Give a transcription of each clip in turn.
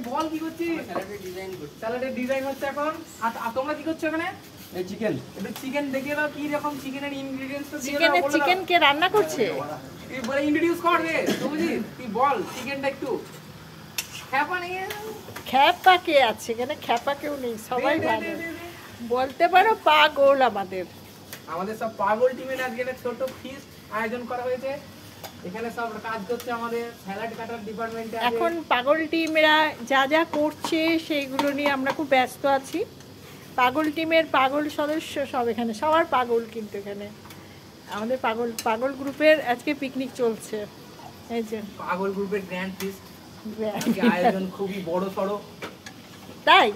বল কি করছিস? স্যালাডের ডিজাইন করছিস। স্যালাডের ডিজাইন হচ্ছে এখন। আর তোমরা কি করছো এখানে? এই চিকেন। এটা চিকেন দেখিয়ে দাও কি রকম চিকেনের ইনগ্রেডিয়েন্টস তো দিয়ে দাও। চিকেন কে রান্না করছে? এই বলে ইন্ট্রোডিউস কর রে। বুঝলি? তুই বল চিকেনটা একটু। খ্যাপা নেই। খ্যাপা কে আছে এখানে? খ্যাপা কেউ নেই, সবাই ভালো। বলতে পারো পাগল আমাদের সব পাগল টিমের আজকে একটা ছোট ফিস্ট আয়োজন করা হয়েছে। এখানে সব কাজ করছে আমাদের স্যালাড কাটার ডিপার্টমেন্টে। এখন পাগল টিমরা যা যা করছে সেইগুলো নিয়ে আমরা খুব ব্যস্ত আছি। পাগল টিমের পাগল সদস্য সব এখানে, সবার পাগল কিন্তু এখানে আমাদের পাগল গ্রুপের আজকে পিকনিক চলছে। এই যে পাগল গ্রুপের গ্র্যান্ড ফিস্ট আয়োজন খুবই বড় সড়ো। তাই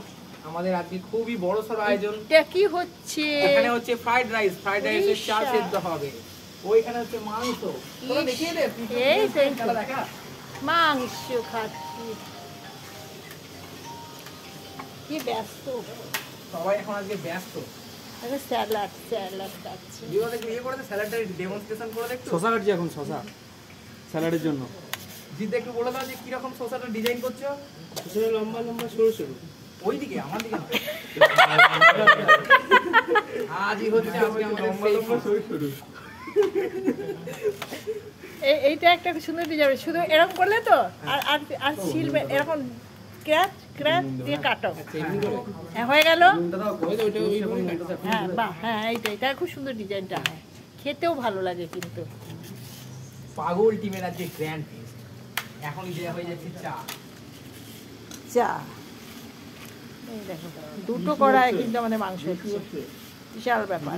আমাদের আজকে খুবই বড় সড়ো আয়োজন। এটা কি হচ্ছে? এখানে হচ্ছে ফ্রাইড রাইসের চাল সেদ্ধ হবে। ওইখানে হচ্ছে মাংস। তোরা দেখিয়ে দে। এই দেখা মাংস খাচ্ছি। কি ব্যস্ত সবাই এখন আজকে ব্যস্ত। স্যালাড খাচ্ছি। বিয়ে করে স্যালাডটা ডেমনস্ট্রেশন করে দেখো। শসা কাটছি এখন, শসা স্যালাডের জন্য। জিদ্দা একটু বলে দাও যে কি রকম শসাটা ডিজাইন করছো? শসা লম্বা লম্বা সরু সরু। ওইদিকে আমার দিকে না। আজই হচ্ছে আজকে আমাদের লম্বা লম্বা সরু সরু। এইটা একটা সুন্দর ডিজাইন, শুধু এরকম করলে তো আর আর আর শিলবে এরকম ক্র্যাচ দিয়ে কাটো। হ্যাঁ হয়ে গেল। হ্যাঁ বাহ, হ্যাঁ এইটা খুব সুন্দর ডিজাইনটা, খেতেও ভালো লাগে কিন্তু। পাগল টিমের আজকে গ্র্যান্ড ফিস্ট। এখন দেয়া হয়ে যাচ্ছে চা। এই দেখো দুটো কড়াই কিন্তু আমাদের মাংস হচ্ছে, বিশাল ব্যাপার।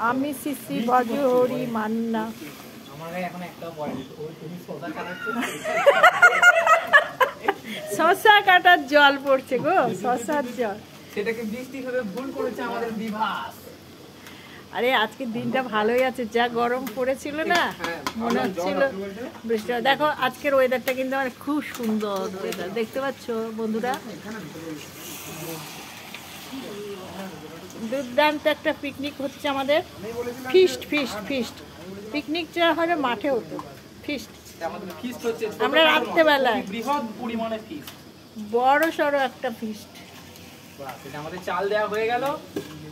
আমি সিসি ভজহরি মান্না। আমার গায়ে এখন একটা পয়েন্ট, ওই তুমি শসা কাটাচ্ছো। শসা কাটার জল পড়ছে গো, শসার জল। সেটাকে বৃষ্টি ভাবে ভুল করেছে আমাদের বিভাস। আরে আজকের দিনটা ভালোই আছে, যা গরম পড়েছিল না, মনে হচ্ছিল বৃষ্টি। দেখো আজকের ওয়েদারটা কিন্তু আমার খুব সুন্দর ওয়েদার, দেখতে পাচ্ছ বন্ধুরা। দুর্দান্ত একটা পিকনিক হচ্ছে আমাদের। ফিস্ট পিকনিকটা হয় মাঠে হতো, ফিস্ট আমরা রাত্রেবেলায় বৃহৎ পরিমাণে ফিস্ট, বড় সড়ো একটা ফিস্ট। সেটা আমাদের চাল দেওয়া হয়ে গেল,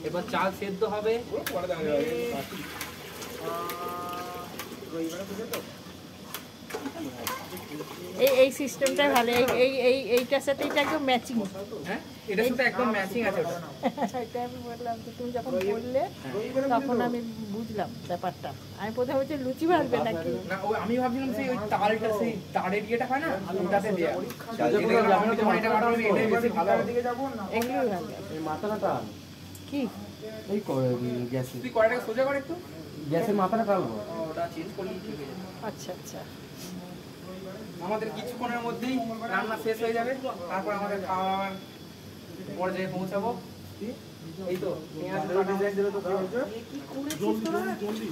এবার চাল সেদ্ধ হবে। এই সিস্টেমটাই ভালো, এইটার সাথে এটা একদম ম্যাচিং। হ্যাঁ এটার সাথে একদম ম্যাচিং আছে ওটা। এটা আমি বললাম তো, তুমি যখন বললে তখন আমি বুঝলাম ব্যাপারটা। আমি প্রথমে হচ্ছে লুচি ভাজবে নাকি না, আমি ভাবছিলাম সেই ওই তালটা, সেই তারের ইয়েটা হয় না, ওটাতে দেয়া। এগুলোই ভালো। এই মাথাটা টান কি এই গ্যাসে, তুই কড়াইটাকে সোজা কর একটু, গ্যাসের মাথাটা টানবো। ওটা চেঞ্জ করলেই ঠিক হয়ে যাবে। আচ্ছা আমাদের কিছুক্ষণের মধ্যেই রান্না শেষ হয়ে যাবে, তারপর আমাদের খাওয়ার পর্যায়ে পৌঁছাবো। এই তো পেঁয়াজ ডিজাইন দিলে তো কি হচ্ছে, জলদি